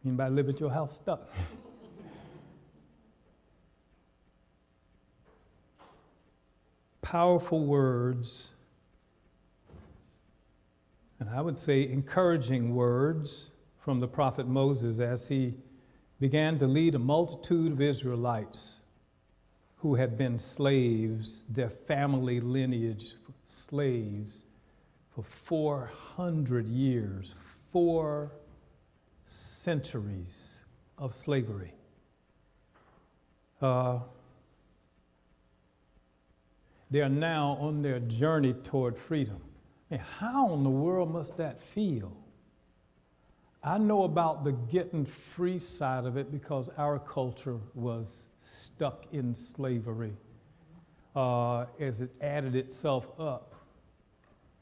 Anybody live at your house stuck? Powerful words, and I would say encouraging words from the prophet Moses as he began to lead a multitude of Israelites who had been slaves, their family lineage slaves, for 400 years, 4 centuries of slavery. They are now on their journey toward freedom. And how in the world must that feel? I know about the getting free side of it because our culture was stuck in slavery as it added itself up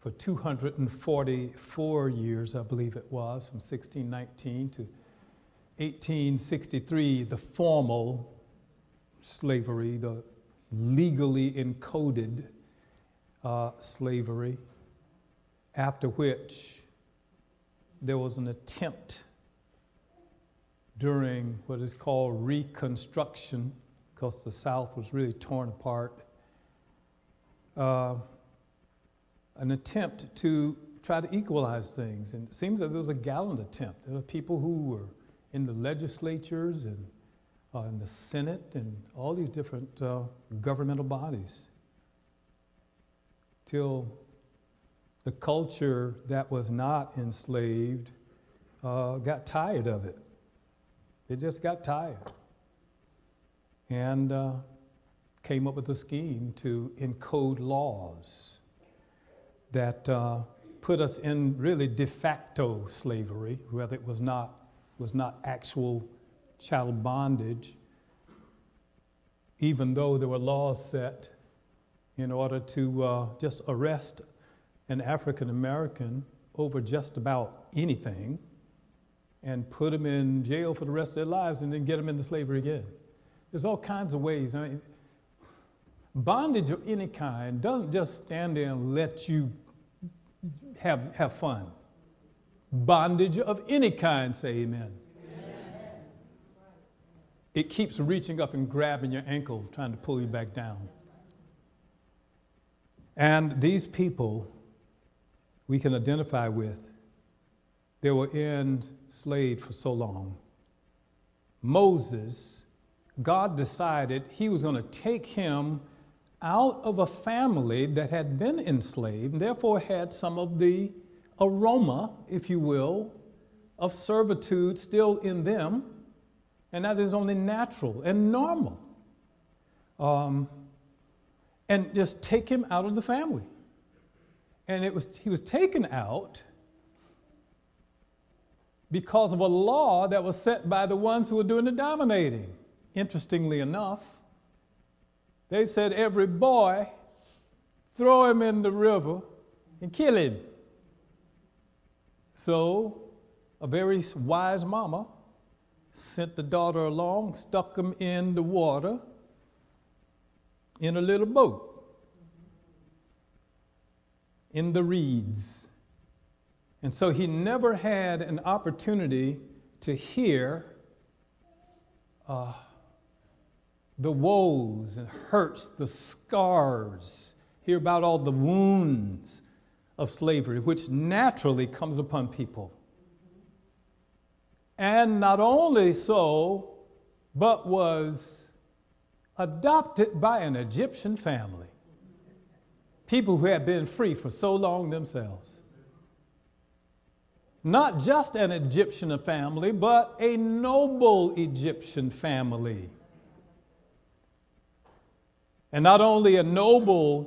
for 244 years, I believe it was, from 1619 to 1863, the formal slavery, the legally encoded slavery, after which there was an attempt during what is called Reconstruction, because the South was really torn apart, an attempt to try to equalize things. And it seems that there was a gallant attempt. There were people who were in the legislatures and in the Senate and all these different governmental bodies, till the culture that was not enslaved got tired of it. It just got tired and came up with a scheme to encode laws that put us in really de facto slavery, whether it was not actual chattel bondage, even though there were laws set in order to just arrest an African American over just about anything and put them in jail for the rest of their lives and then get them into slavery again. There's all kinds of ways. I mean, bondage of any kind doesn't just stand there and let you have fun. Bondage of any kind, say amen. It keeps reaching up and grabbing your ankle, trying to pull you back down. And these people we can identify with, they were enslaved for so long. Moses, God decided he was going to take him out of a family that had been enslaved, and therefore had some of the aroma, if you will, of servitude still in them. And that is only natural and normal. And just take him out of the family. And he was taken out because of a law that was set by the ones who were doing the dominating. Interestingly enough, they said, every boy, throw him in the river and kill him. So a very wise mama sent the daughter along, stuck him in the water in a little boat in the reeds. And so he never had an opportunity to hear the woes and hurts, the scars, hear about all the wounds of slavery, which naturally comes upon people. And not only so, but was adopted by an Egyptian family. People who had been free for so long themselves. Not just an Egyptian family, but a noble Egyptian family. And not only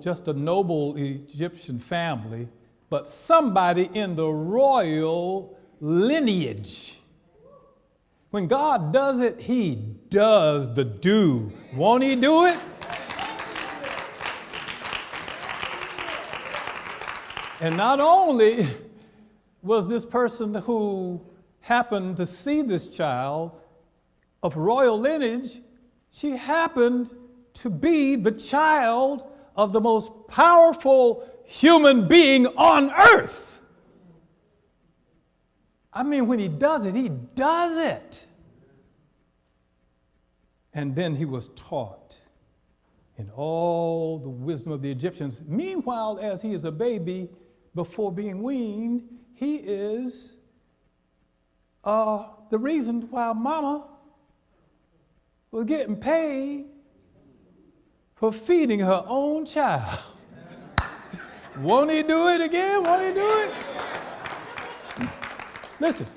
just a noble Egyptian family, but somebody in the royal lineage. When God does it, he does the do. Won't he do it? And not only was this person who happened to see this child of royal lineage, she happened to be the child of the most powerful human being on earth. I mean, when he does it, he does it. And then he was taught in all the wisdom of the Egyptians. Meanwhile, as he is a baby, before being weaned, he is the reason why mama was getting paid for feeding her own child. Won't he do it again? Won't he do it? Listen,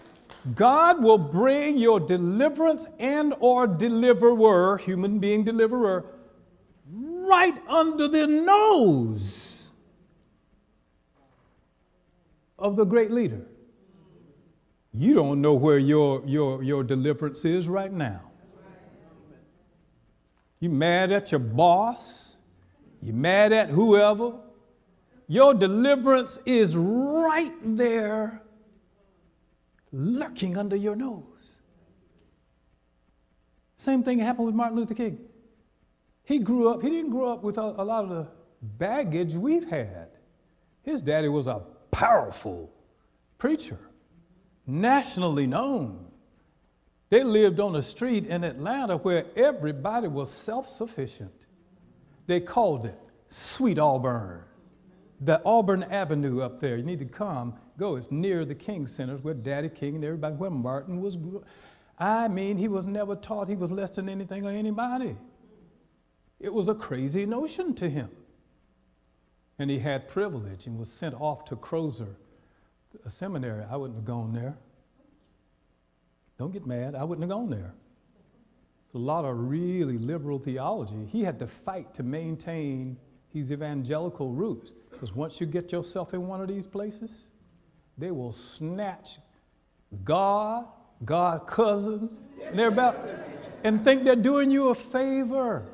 God will bring your deliverance and or deliverer, human being deliverer, right under the nose of the great leader. You don't know where your deliverance is right now. You mad at your boss? You mad at whoever? Your deliverance is right there, lurking under your nose. Same thing happened with Martin Luther King. He didn't grow up with a lot of the baggage we've had. His daddy was a powerful preacher, nationally known. They lived on a street in Atlanta where everybody was self-sufficient. They called it Sweet Auburn. The Auburn Avenue up there, you need to go. It's near the King Center where Daddy King and everybody, where Martin was. I mean, he was never taught he was less than anything or anybody. It was a crazy notion to him. And he had privilege and was sent off to Crozer, a seminary. I wouldn't have gone there. Don't get mad. I wouldn't have gone there. It's a lot of really liberal theology. He had to fight to maintain his evangelical roots. Because once you get yourself in one of these places, they will snatch God cousin, and everybody, and think they're doing you a favor.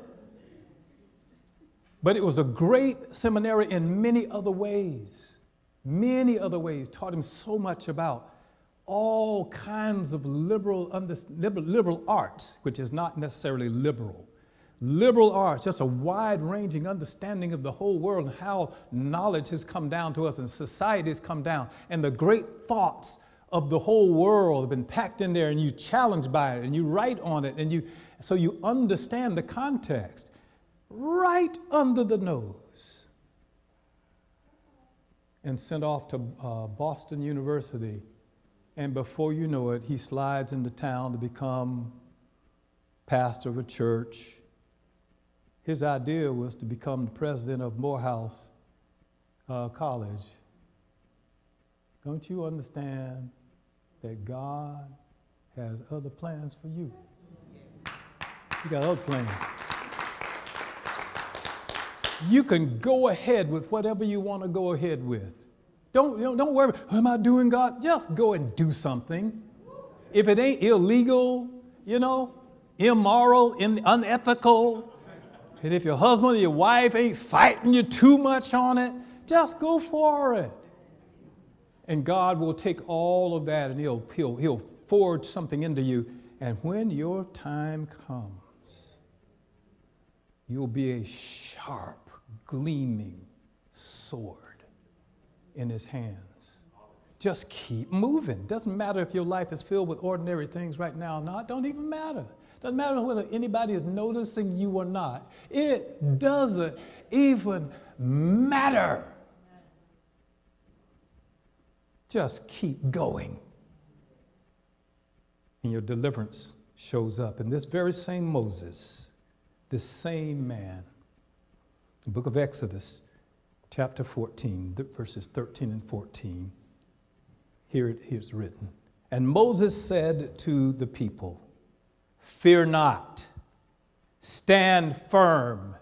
But it was a great seminary in many other ways. Many other ways. Taught him so much about all kinds of liberal arts, which is not necessarily liberal. Liberal arts, just a wide-ranging understanding of the whole world and how knowledge has come down to us and society has come down. And the great thoughts of the whole world have been packed in there, and you challenged by it and you write on it, and so you understand the context right under the nose. And sent off to Boston University. And before you know it, he slides into town to become pastor of a church. His idea was to become the president of Morehouse College. Don't you understand that God has other plans for you? He got other plans. You can go ahead with whatever you want to go ahead with. Don't worry, am I doing God? Just go and do something. If it ain't illegal, immoral, unethical, and if your husband or your wife ain't fighting you too much on it, just go for it. And God will take all of that and he'll forge something into you. And when your time comes, you'll be a sharp, gleaming sword in his hands. Just keep moving. Doesn't matter if your life is filled with ordinary things right now or not. Don't even matter. Doesn't matter whether anybody is noticing you or not. It doesn't even matter. Just keep going. And your deliverance shows up. And this very same Moses, this same man, the book of Exodus, chapter 14, verses 13 and 14, here it is written. And Moses said to the people, "Fear not, stand firm,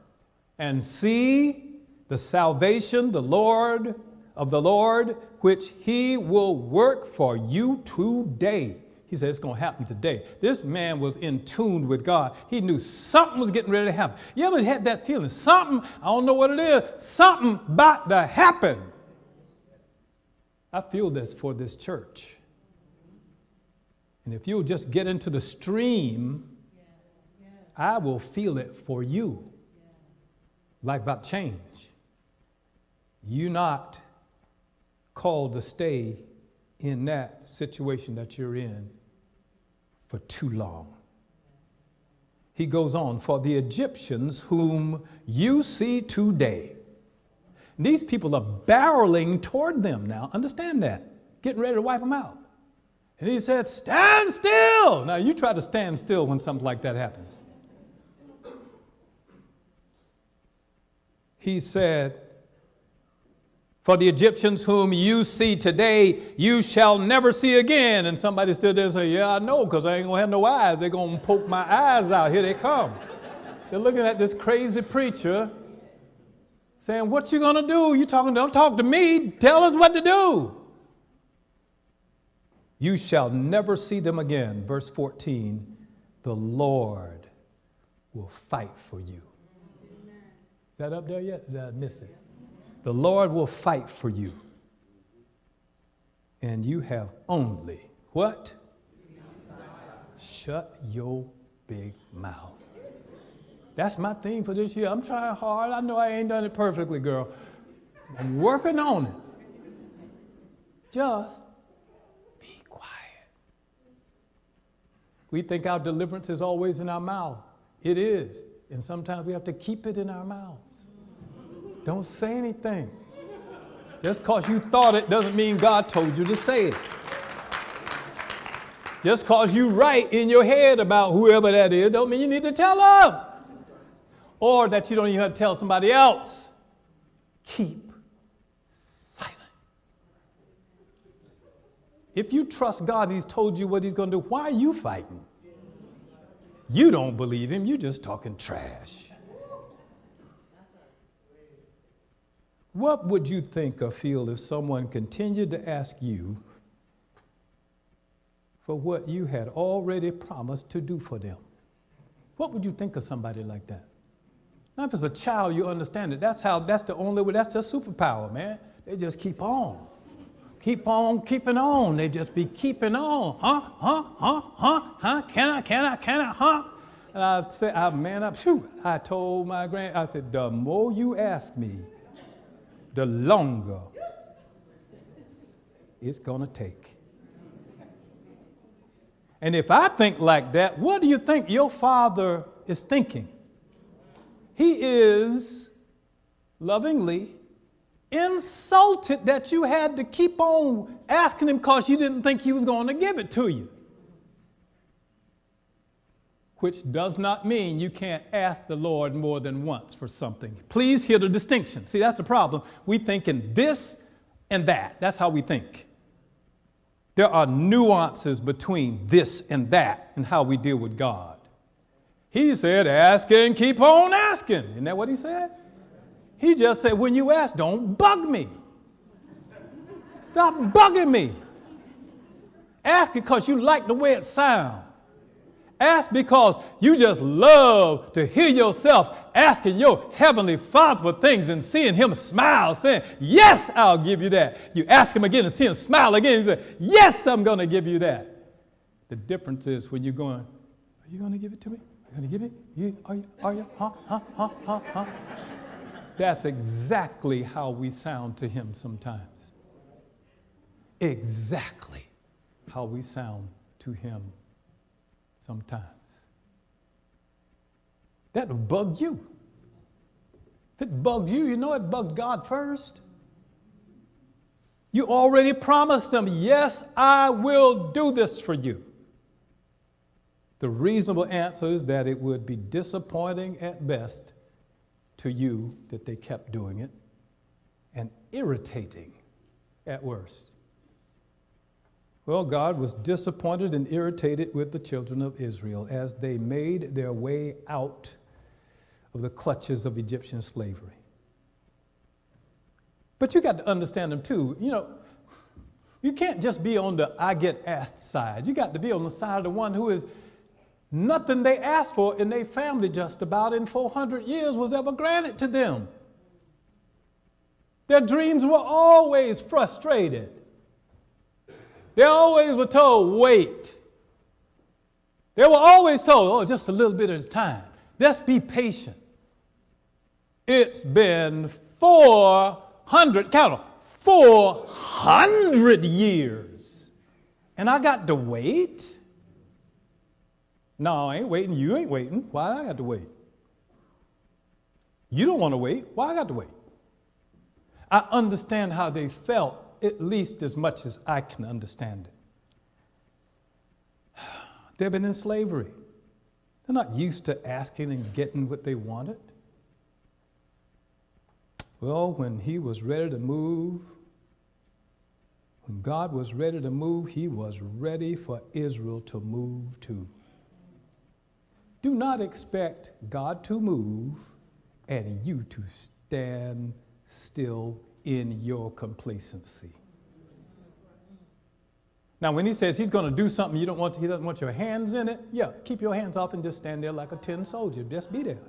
and see the salvation of the Lord, which he will work for you today." He said it's going to happen today. This man was in tune with God. He knew something was getting ready to happen. You ever had that feeling? Something, I don't know what it is, something about to happen. I feel this for this church. And if you'll just get into the stream, I will feel it for you. Like about change. You're not called to stay in that situation that you're in for too long. He goes on, for the Egyptians whom you see today. These people are barreling toward them now. Understand that. Getting ready to wipe them out. And he said, stand still. Now you try to stand still when something like that happens. He said, for the Egyptians whom you see today, you shall never see again. And somebody stood there and said, yeah, I know, because I ain't going to have no eyes. They're going to poke my eyes out. Here they come. They're looking at this crazy preacher saying, what you going to do? You talking? Don't talk to me. Tell us what to do. You shall never see them again. Verse 14, the Lord will fight for you. Is that up there yet? Did I miss it? The Lord will fight for you. And you have only, what? Shut your big mouth. That's my theme for this year. I'm trying hard. I know I ain't done it perfectly, girl. I'm working on it. Just be quiet. We think our deliverance is always in our mouth. It is. And sometimes we have to keep it in our mouths. Don't say anything. Just because you thought it doesn't mean God told you to say it. Just because you right in your head about whoever that is don't mean you need to tell them. Or that you don't even have to tell somebody else. Keep silent. If you trust God, He's told you what He's going to do, why are you fighting? You don't believe Him. You're just talking trash. What would you think or feel if someone continued to ask you for what you had already promised to do for them? What would you think of somebody like that? Now, if it's a child, you understand it. That's the only way. That's just superpower, man. They just keep on keeping on. They just be keeping on. Can I? And I said, I told my I said, the more you ask me, the longer it's going to take. And if I think like that, what do you think your Father is thinking? He is lovingly insulted that you had to keep on asking Him because you didn't think He was going to give it to you. Which does not mean you can't ask the Lord more than once for something. Please hear the distinction. See, that's the problem. We think in this and that. That's how we think. There are nuances between this and that and how we deal with God. He said, ask and keep on asking. Isn't that what He said? He just said, when you ask, don't bug me. Stop bugging me. Ask because you like the way it sounds. Ask because you just love to hear yourself asking your Heavenly Father for things and seeing Him smile, saying, yes, I'll give you that. You ask Him again and see Him smile again. He says, yes, I'm going to give you that. The difference is when you're going, are you going to give it to me? Are you going to give it? Are you? Huh? That's exactly how we sound to Him sometimes. Exactly how we sound to Him sometimes. That will bug you. If it bugs you, you know it bugged God first. You already promised Him, yes, I will do this for you. The reasonable answer is that it would be disappointing at best to you that they kept doing it, and irritating at worst. Well, God was disappointed and irritated with the children of Israel as they made their way out of the clutches of Egyptian slavery. But you got to understand them too. You know, you can't just be on the I get asked side. You got to be on the side of the one who is nothing they asked for in their family just about in 400 years was ever granted to them. Their dreams were always frustrated. They always were told, wait. They were always told, oh, just a little bit at a time. Just be patient. It's been 400 years And I got to wait? No, I ain't waiting. You ain't waiting. Why I got to wait? You don't want to wait. Why I got to wait? I understand how they felt at least as much as I can understand it. They've been in slavery. They're not used to asking and getting what they wanted. Well, when he was ready to move, when God was ready to move, he was ready for Israel to move too. Do not expect God to move and you to stand still in your complacency. Now, when he says he's going to do something he doesn't want your hands in it, yeah, keep your hands off and just stand there like a tin soldier. Just be there.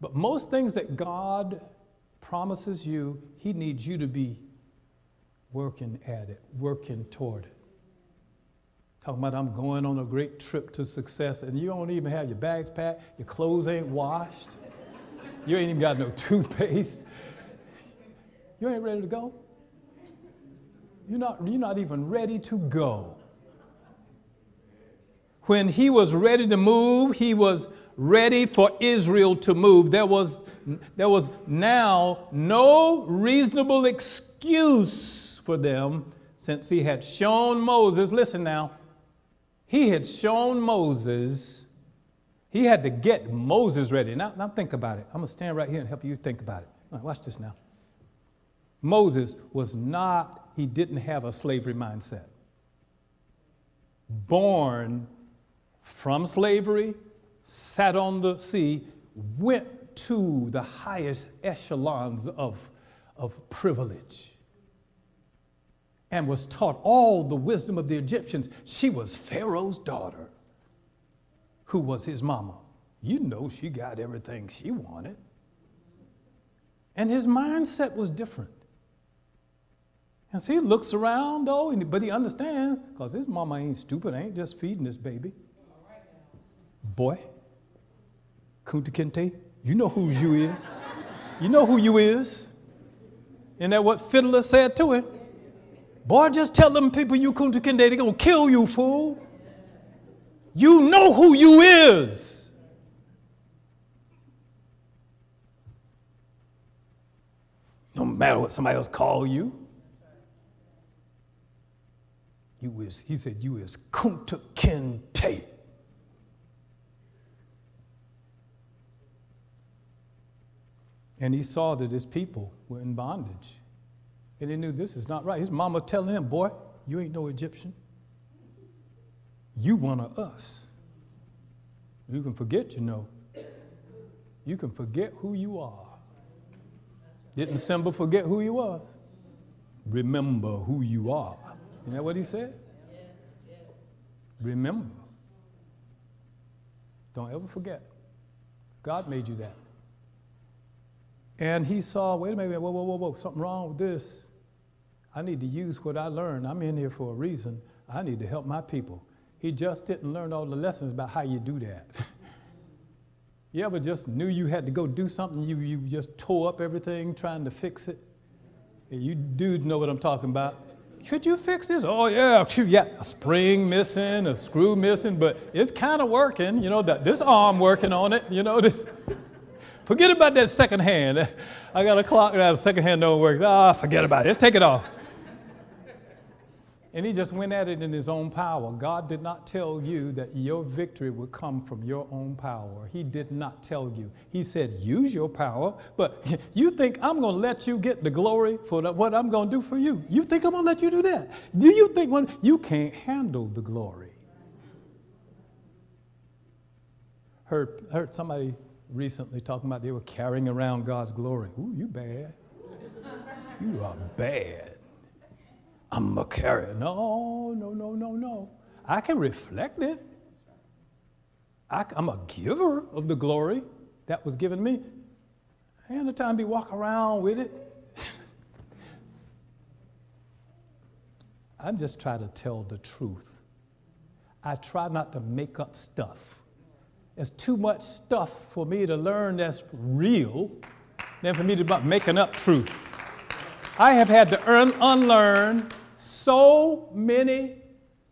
But most things that God promises you, he needs you to be working at it, working toward it. Talking about I'm going on a great trip to success, and you don't even have your bags packed, your clothes ain't washed, you ain't even got no toothpaste. You ain't ready to go. You're not even ready to go. When he was ready to move, he was ready for Israel to move. There was now no reasonable excuse for them since he had shown Moses. Listen now. He had shown Moses. He had to get Moses ready. Now think about it. I'm going to stand right here and help you think about it. All right, watch this now. Moses he didn't have a slavery mindset. Born from slavery, sat on the sea, went to the highest echelons of privilege, and was taught all the wisdom of the Egyptians. She was Pharaoh's daughter, who was his mama. You know she got everything she wanted. And his mindset was different. And so he looks around, but he understands, because his mama ain't stupid, ain't just feeding this baby. Boy, Kunta Kinte, you know who you is. You know who you is. Isn't that what Fiddler said to him? Boy, just tell them people you Kunta Kinte, they're going to kill you, fool. You know who you is. No matter what somebody else call you. He said, you is Kunta Kinte. And he saw that his people were in bondage. And he knew this is not right. His mama telling him, boy, you ain't no Egyptian. You one of us. You can forget, You can forget who you are. Didn't Simba forget who he was? Remember who you are. Isn't that what he said? Yes. Remember. Don't ever forget. God made you that. And he saw, wait a minute, whoa, something wrong with this. I need to use what I learned. I'm in here for a reason. I need to help my people. He just didn't learn all the lessons about how you do that. You ever just knew you had to go do something, you just tore up everything trying to fix it? And you dudes know what I'm talking about. Could you fix this? Oh, yeah, a spring missing, a screw missing, but it's kind of working, this arm working on it, this. Forget about that second hand. I got a clock now, the second hand don't work. Forget about it, let's take it off. And he just went at it in his own power. God did not tell you that your victory would come from your own power. He did not tell you. He said, use your power, but you think I'm going to let you get the glory for what I'm going to do for you? You think I'm going to let you do that? Do you think you can't handle the glory? Heard somebody recently talking about they were carrying around God's glory. Ooh, you bad. You are bad. I'm a carrier. No. I can reflect it. I'm a giver of the glory that was given me. I ain't the time to be walking around with it. I just try to tell the truth. I try not to make up stuff. There's too much stuff for me to learn that's real than for me to be making up truth. I have had to unlearn so many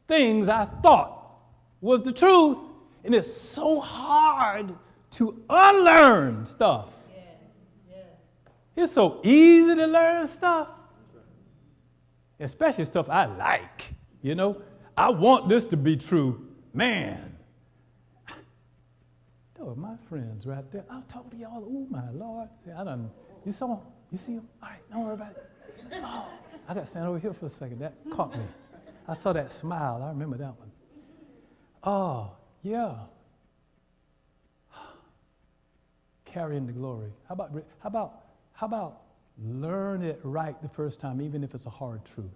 things I thought was the truth, and it's so hard to unlearn stuff. It's so easy to learn stuff, especially stuff I like, you know. I want this to be true. Man, those are my friends right there. I'll talk to y'all. Oh, my Lord. See, you saw them? You see them? All right, don't worry about it. Oh, I got to stand over here for a second. That caught me. I saw that smile. I remember that one. Oh, yeah. Carrying the glory. How about learn it right the first time, even if it's a hard truth?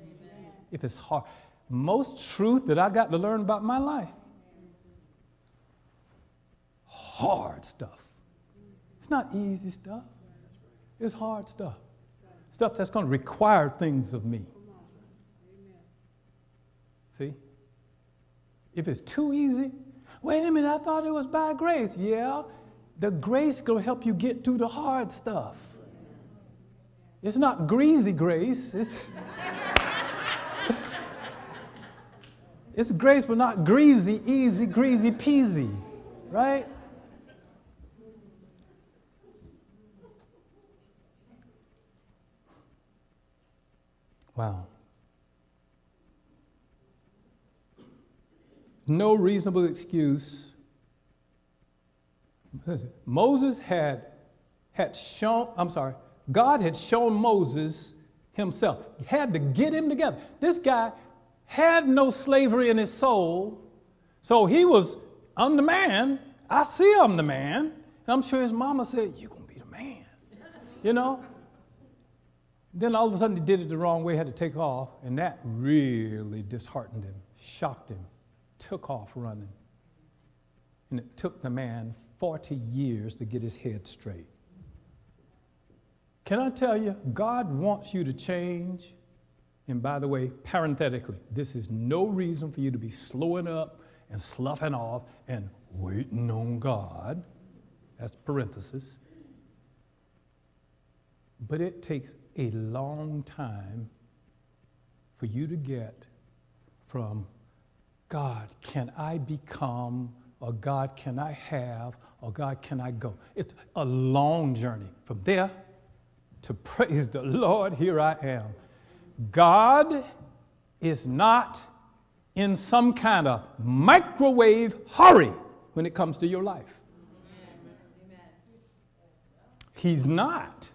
Amen. If it's hard. Most truth that I got to learn about my life, hard stuff. It's not easy stuff. It's hard stuff. Stuff that's going to require things of me. See? If it's too easy, wait a minute, I thought it was by grace. Yeah, the grace going to help you get through the hard stuff. It's not greasy grace. It's grace, but not greasy, easy, greasy peasy, right? Wow. No reasonable excuse. Moses had shown, God had shown Moses himself. He had to get him together. This guy had no slavery in his soul, so he was, I'm the man. I see I'm the man. And I'm sure his mama said, you're going to be the man, you know? Then all of a sudden he did it the wrong way, had to take off, and that really disheartened him, shocked him, took off running. And it took the man 40 years to get his head straight. Can I tell you, God wants you to change. And by the way, parenthetically, this is no reason for you to be slowing up and sloughing off and waiting on God. That's parenthesis. But it takes a long time for you to get from God, can I become, or God, can I have, or God, can I go? It's a long journey from there to praise the Lord, here I am. God is not in some kind of microwave hurry when it comes to your life. Amen. He's not.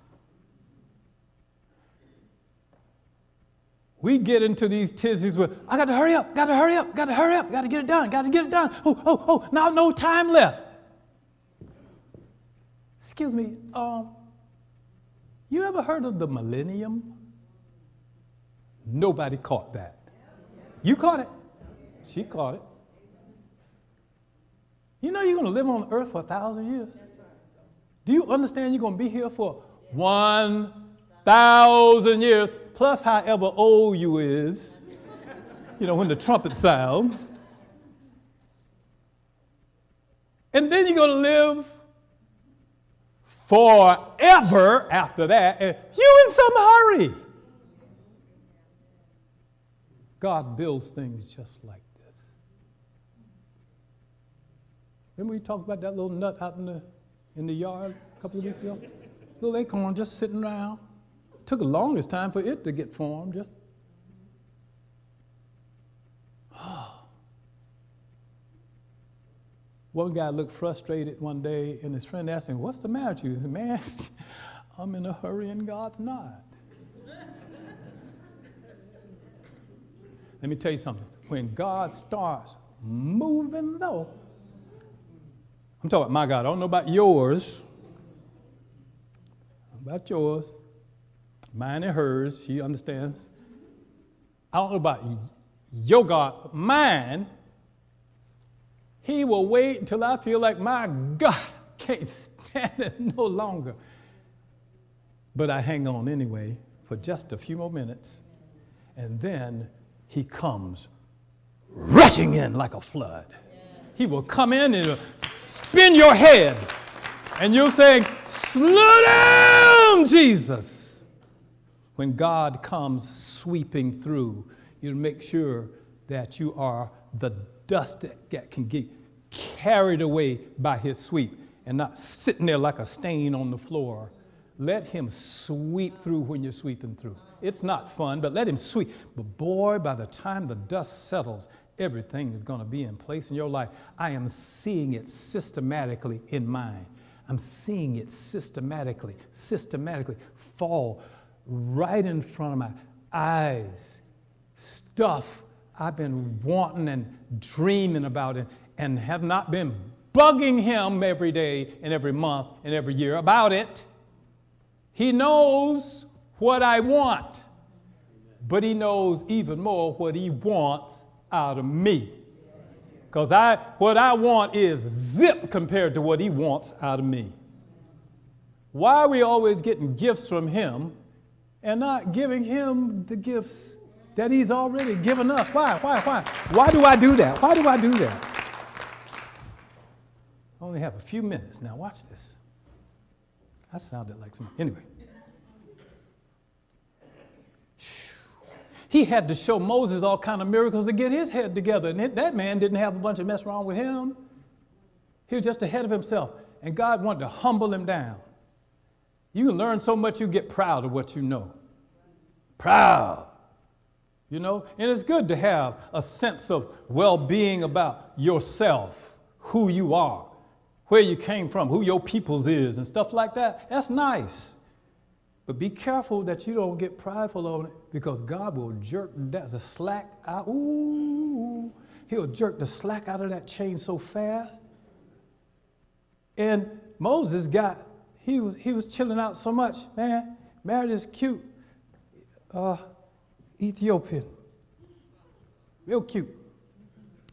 We get into these tizzies where, I got to hurry up, got to get it done. Oh, now no time left. Excuse me, you ever heard of the millennium? Nobody caught that. You caught it. She caught it. You know you're going to live on earth for 1,000 years? Do you understand you're going to be here for 1,000 years, plus however old you is, you know, when the trumpet sounds. And then you're going to live forever after that, and you in some hurry. God builds things just like this. Remember we talked about that little nut out in the yard a couple of weeks ago? Little acorn just sitting around. Took the longest time for it to get formed. Just one guy looked frustrated one day, and his friend asked him, "What's the matter with you?" He said, "Man, I'm in a hurry and God's not." Let me tell you something. When God starts moving, though, I'm talking about my God. I don't know about yours. About yours. Mine and hers. She understands. I don't know about your God, but mine. He will wait until I feel like my God can't stand it no longer. But I hang on anyway for just a few more minutes. And then he comes rushing in like a flood. He will come in and spin your head. And you're saying, "Slow down, Jesus." When God comes sweeping through, you make sure that you are the dust that can get carried away by his sweep and not sitting there like a stain on the floor. Let him sweep through when you're sweeping through. It's not fun, but let him sweep. But boy, by the time the dust settles, everything is going to be in place in your life. I am seeing it systematically in mine. I'm seeing it systematically fall right in front of my eyes. Stuff I've been wanting and dreaming about it and have not been bugging him every day and every month and every year about it. He knows what I want, but he knows even more what he wants out of me. Because what I want is zip compared to what he wants out of me. Why are we always getting gifts from him and not giving him the gifts that he's already given us? Why? Why do I do that? Why do I do that? I only have a few minutes now. Watch this. That sounded like some. Anyway. He had to show Moses all kind of miracles to get his head together. And that man didn't have a bunch of mess wrong with him. He was just ahead of himself. And God wanted to humble him down. You can learn so much, you get proud of what you know. Proud. You know, and it's good to have a sense of well-being about yourself, who you are, where you came from, who your peoples is, and stuff like that. That's nice. But be careful that you don't get prideful on it, because God will jerk the slack out. Ooh, he'll jerk the slack out of that chain so fast. And Moses he was chilling out so much, man. Married this cute Ethiopian. Real cute.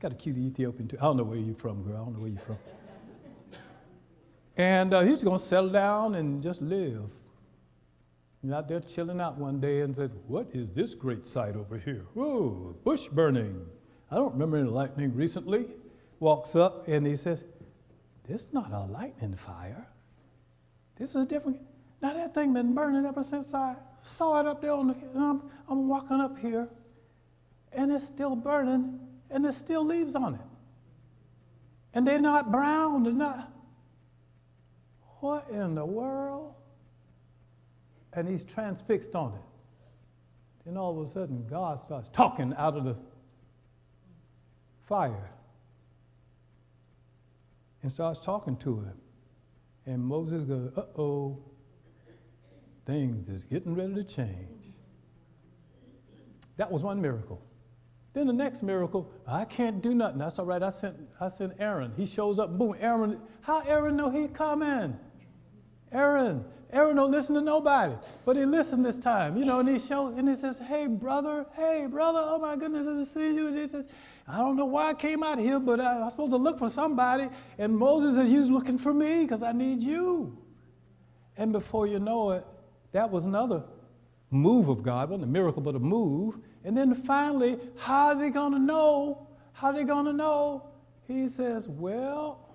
Got a cute Ethiopian too. I don't know where you're from, girl. I don't know where you're from. And he was going to settle down and just live. He's out there chilling out one day and said, "What is this great sight over here? Whoa, bush burning. I don't remember any lightning recently." Walks up and he says, "This is not a lightning fire. This is a different. Now that thing been burning ever since I saw it up there I'm walking up here, and it's still burning, and there's still leaves on it. And they're not brown, they're not. What in the world?" And he's transfixed on it. Then all of a sudden, God starts talking out of the fire and starts talking to him. And Moses goes, "Uh-oh, things is getting ready to change." That was one miracle. Then the next miracle, "I can't do nothing." That's all right. I sent Aaron. He shows up, boom. How Aaron know he coming? Aaron don't listen to nobody, but he listened this time, you know, and he says, hey brother, oh my goodness, I see you. And he says, "I don't know why I came out here, but I'm supposed to look for somebody." And Moses says, "You're looking for me because I need you." And before you know it, that was another move of God. Wasn't a miracle, but a move. And then finally, how are they going to know? He says, "Well,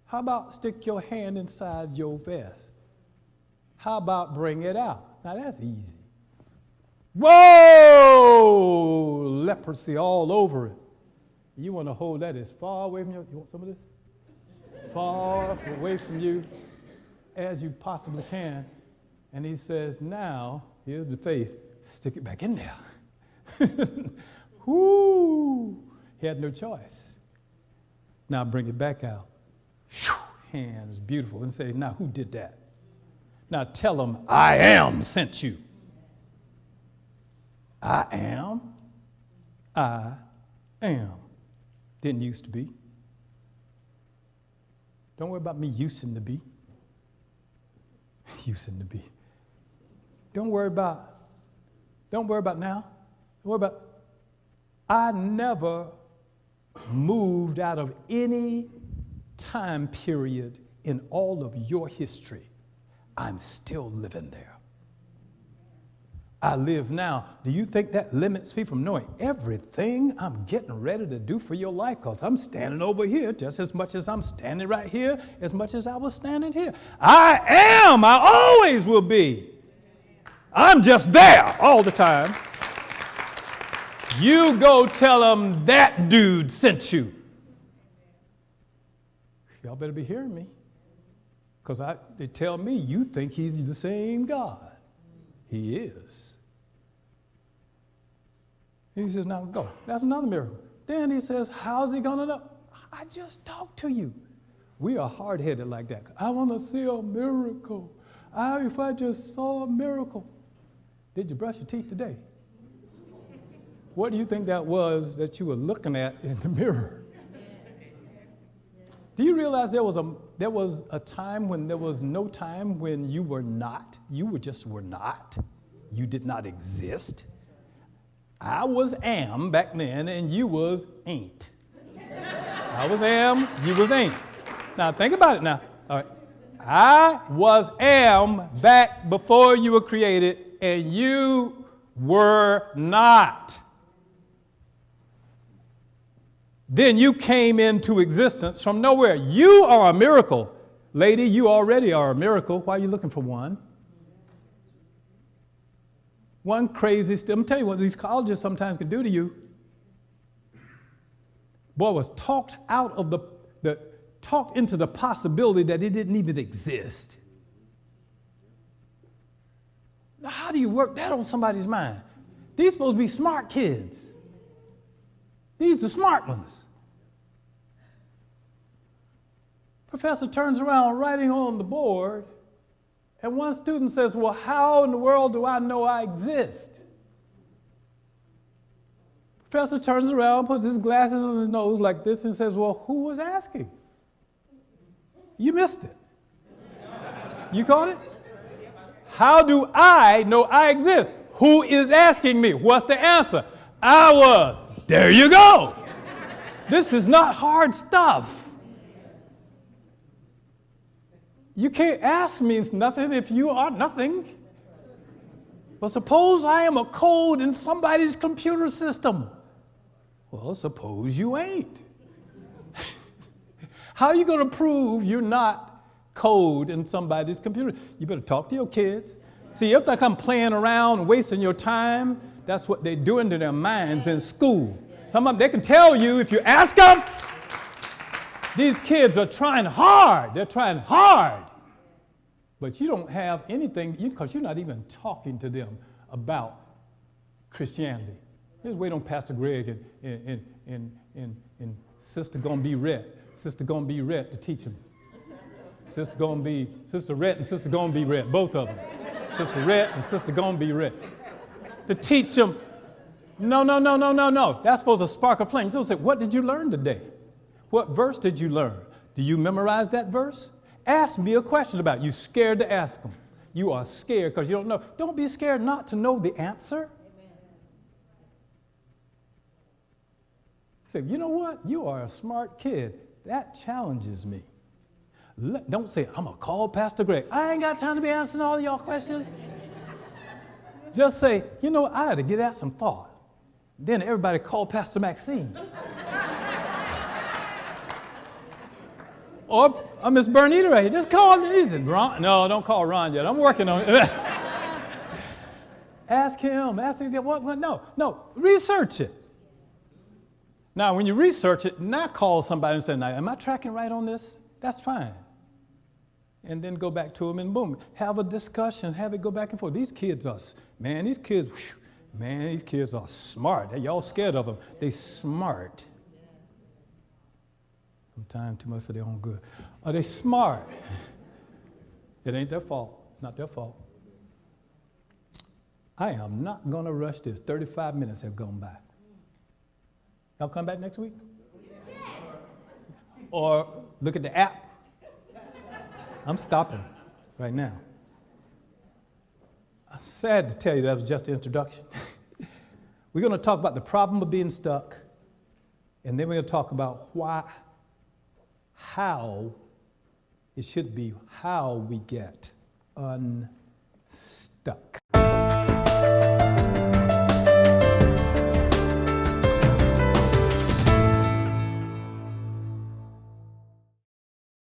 how about stick your hand inside your vest? How about bring it out?" Now that's easy. Whoa! Leprosy all over it. You want to hold that as far away from you. You want some of this? Far away from you as you possibly can. And he says, "Now, here's the faith. Stick it back in there." Whoo! He had no choice. Now bring it back out. Hands, beautiful. And say, "Now who did that? Now tell them I am sent you." I am. Didn't used to be. Don't worry about me using to be. Using to be. Don't worry about now. Don't worry about. I never moved out of any time period in all of your history. I'm still living there. I live now. Do you think that limits me from knowing everything I'm getting ready to do for your life? Because I'm standing over here just as much as I'm standing right here, as much as I was standing here. I am. I always will be. I'm just there all the time. You go tell them that dude sent you. Y'all better be hearing me. Because they tell me you think he's the same God. He is. He says, now go. That's another miracle. Then he says, how's he going to know? I just talked to you. We are hard-headed like that. I want to see a miracle. If I just saw a miracle. Did you brush your teeth today? What do you think that was that you were looking at in the mirror? Do you realize there was a time when there was no time when you were not? You were not. You did not exist. I was am back then, and you was ain't. I was am, you was ain't. Now think about it now. All right. I was am back before you were created, and you were not. Then you came into existence from nowhere. You are a miracle. Lady, you already are a miracle. Why are you looking for one? One crazy I'm going to tell you what these colleges sometimes can do to you. Boy was talked out of talked into the possibility that it didn't even exist. Now, how do you work that on somebody's mind? These supposed to be smart kids. These are smart ones. Professor turns around writing on the board, and one student says, well, how in the world do I know I exist? Professor turns around, puts his glasses on his nose like this, and says, well, who was asking? You missed it. You caught it? How do I know I exist? Who is asking me? What's the answer? I was. There you go. This is not hard stuff. You can't ask me nothing if you are nothing. But suppose I am a code in somebody's computer system. Well, suppose you ain't. How are you going to prove you're not code in somebody's computer? You better talk to your kids. See, if they come playing around and wasting your time, that's what they're doing to their minds in school. Some of them, they can tell you if you ask them, these kids are trying hard. They're trying hard. But you don't have anything, because you're not even talking to them about Christianity. Just wait on Pastor Greg and Sister Gonna Be Red. Sister Gonna Be Red to teach them. Sister Red and Sister Gonna Be Red, both of them. Sister Red and Sister Gonna Be Red. To teach them, no. That's supposed to spark a flame. So say, what did you learn today? What verse did you learn? Do you memorize that verse? Ask me a question about it. You scared to ask them. You are scared because you don't know. Don't be scared not to know the answer. Say, you know what? You are a smart kid. That challenges me. Don't say, I'm going to call Pastor Greg. I ain't got time to be answering all of y'all questions. Just say, you know, I had to give that some thought. Then everybody call Pastor Maxine. Or Miss Bernita right here. Just call Ron. No, don't call Ron yet. I'm working on it. Ask him. What? No. Research it. Now, when you research it, not call somebody and say, now, am I tracking right on this? That's fine. And then go back to them and boom, have a discussion, have it go back and forth. These kids are smart. Y'all scared of them. They smart. Sometimes too much for their own good. Are they smart? It ain't their fault. It's not their fault. I am not going to rush this. 35 minutes have gone by. Y'all come back next week? Or look at the app. I'm stopping right now. I'm sad to tell you that was just the introduction. We're going to talk about the problem of being stuck, and then we're going to talk about how it should be, how we get unstuck.